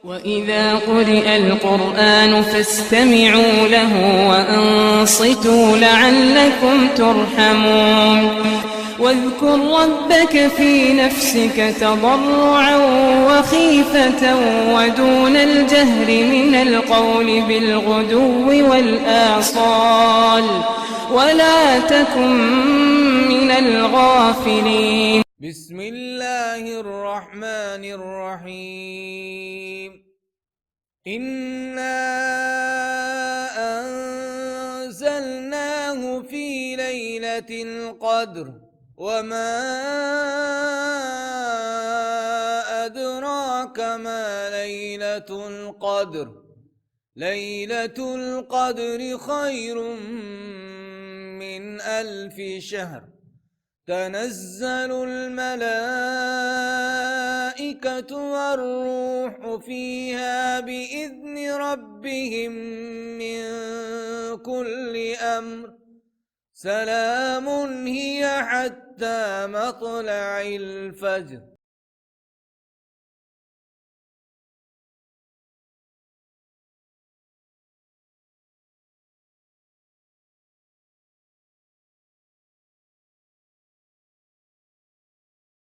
وإذا قرئ القرآن فاستمعوا له وأنصتوا لعلكم ترحمون واذكر ربك في نفسك تضرعا وخيفة ودون الجهر من القول بالغدو والآصال ولا تكن من الغافلين. بسم الله الرحمن الرحيم. إنا أنزلناه في ليلة القدر وما أدراك ما ليلة القدر. ليلة القدر خير من 1000 شهر. تنزل الملائكة والروح فيها بإذن ربهم من كل أمر. سلام هي حتى مطلع الفجر.